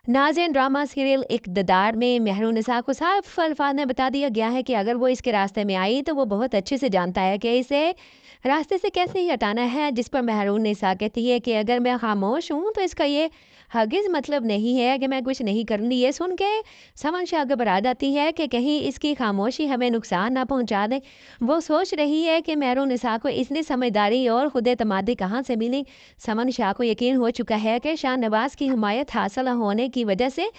नाज़रीन, drama serial इक़्तिदार में मेहरुन्निसा को साफ अल्फाज में बता दिया गया है कि अगर वो इसके रास्ते में आई तो वो बहुत अच्छे से जानता है कि इसे रास्ते से कैसे ही हटाना है। जिस पर मेहरुन्निसा कहती है कि अगर मैं खामोश हूँ तो इसका ये हरगिज़ मतलब नहीं है कि मैं कुछ नहीं करूँगी। ये सुन के समझ घबरा जाती है कि कहीं इसकी खामोशी हमें नुकसान ना पहुँचा दे। वो सोच रही है कि मेहरुन्निसा को इतनी समझदारी और खुद-एतमादी कहाँ से मिली। समन शाह को यकीन हो चुका है कि शाहनवाज़ की हिमायत हासिल होने की वजह से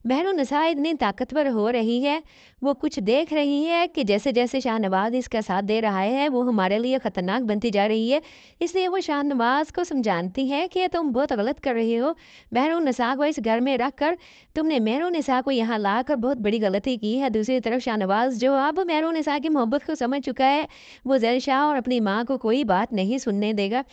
मेहरुन्निसा इतनी ताकतवर हो रही है। वो कुछ देख रही है कि जैसे-जैसे शाहनवाज़ इसका साथ दे रहा है, वो हमारे लिए ख़तरनाक बनती जा रही है। इसलिए वो शाहनवाज़ को समझाती है कि तुम बहुत गलत कर रही हो। मेहरुन्निसा को इस घर में रख कर तुमने मेहरुन्निसा को यहाँ लाकर बहुत बड़ी गलती की है। दूसरी तरफ शाहनवाज़ जो अब मेहरुन्निसा की मोहब्बत को समझ चुका है, वो ज़ैद शाह और अपनी माँ को कोई बात नहीं सुनने देगा।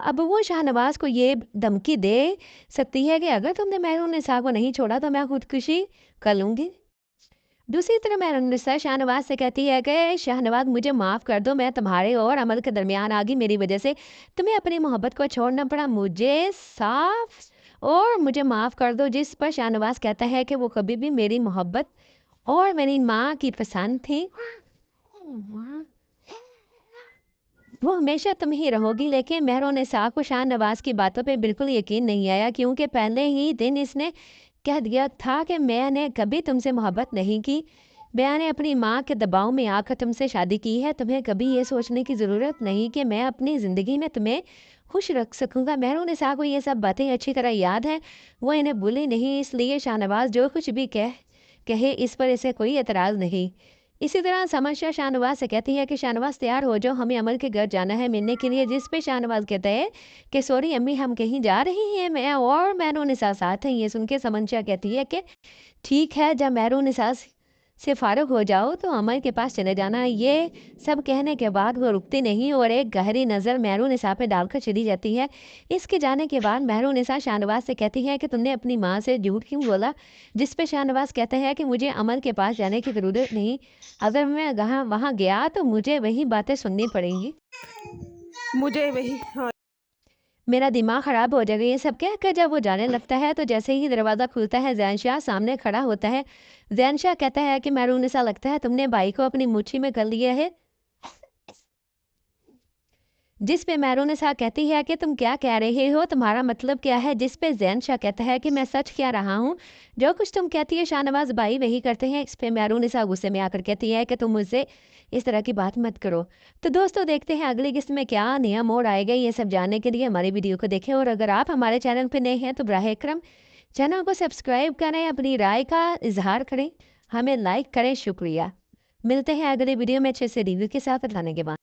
अब वो शाहनवाज़ को ये धमकी दे सकती है कि अगर तुमने मेहरुन्निसा को नहीं छोड़ा तो मैं खुदकुशी कर लूँगी। दूसरी तरफ मेहरुन्निसा शाहनवाज़ से कहती है कि शाहनवाज़ मुझे माफ़ कर दो, मैं तुम्हारे और अमल के दरमियान आ गई, मेरी वजह से तुम्हें अपनी मोहब्बत को छोड़ना पड़ा, मुझे साफ और मुझे माफ़ कर दो। जिस पर शाहनवाज़ कहता है कि वो कभी भी मेरी मोहब्बत और मेरी माँ की पसंद थी, वो हमेशा तुम ही रहोगी। लेकिन मेहरुन्निसा को शाहनवाज़ की बातों पे बिल्कुल यकीन नहीं आया, क्योंकि पहले ही दिन इसने कह दिया था कि मैंने कभी तुमसे मोहब्बत नहीं की। मैंने अपनी माँ के दबाव में आकर तुमसे शादी की है। तुम्हें कभी ये सोचने की ज़रूरत नहीं कि मैं अपनी ज़िंदगी में तुम्हें खुश रख सकूँगा। मेहरुन्निसा को ये सब बातें अच्छी तरह याद हैं। वो इन्हें भूली नहीं, इसलिए शाहनवाज़ जो कुछ भी कहे इस पर इसे कोई एतराज़ नहीं। इसी तरह समस्या शाहनवाज़ से कहती है कि शाहनवाज़ तैयार हो जाओ, हमें अमल के घर जाना है मिलने के लिए। जिस पे शाहनवाज़ कहता है कि सॉरी अम्मी, हम कहीं जा रही हैं, मैं और मेहरुन्निसा साथ हैं। ये सुन के समस्या कहती है कि ठीक है, जब मेहरुन्निसा से फ़ारिग हो जाओ तो अमल के पास चले जाना। ये सब कहने के बाद वो रुकती नहीं और एक गहरी नज़र मेहरुन्निसा पे डालकर चली जाती है। इसके जाने के बाद मेहरुन्निसा शाहनवाज़ से कहती है कि तुमने अपनी माँ से झूठ क्यों बोला? जिस पे शाहनवाज़ कहता है कि मुझे अमल के पास जाने की ज़रूरत नहीं, अगर मैं वहाँ गया तो मुझे वही बातें सुननी पड़ेंगी। मुझे वही हाँ। मेरा दिमाग ख़राब हो जाएगा। ये सब कहकर जब वो जाने लगता है तो जैसे ही दरवाज़ा खुलता है, ज़ैन शाह सामने खड़ा होता है। ज़ैन शाह कहता है कि मेहरुन्निसा, लगता है तुमने भाई को अपनी मुट्ठी में कर लिया है। जिस पे मेहरुन्निसा कहती है कि तुम क्या कह रहे हो, तुम्हारा मतलब क्या है? जिस पे ज़ैन शाह कहता है कि मैं सच कह रहा हूँ, जो कुछ तुम कहती है शाहनवाज़ भाई वही करते हैं। इस पे मेहरुन्निसा गुस्से में आकर कहती है कि तुम मुझसे इस तरह की बात मत करो। तो दोस्तों, देखते हैं अगली किस्त में क्या नया मोड़ आएगा। ये सब जानने के लिए हमारी वीडियो को देखें और अगर आप हमारे चैनल पे नए हैं तो बराह करम चैनल को सब्सक्राइब करें, अपनी राय का इज़हार करें, हमें लाइक करें। शुक्रिया। मिलते हैं अगली वीडियो में अच्छे से रिव्यू के साथ। बताने के बाद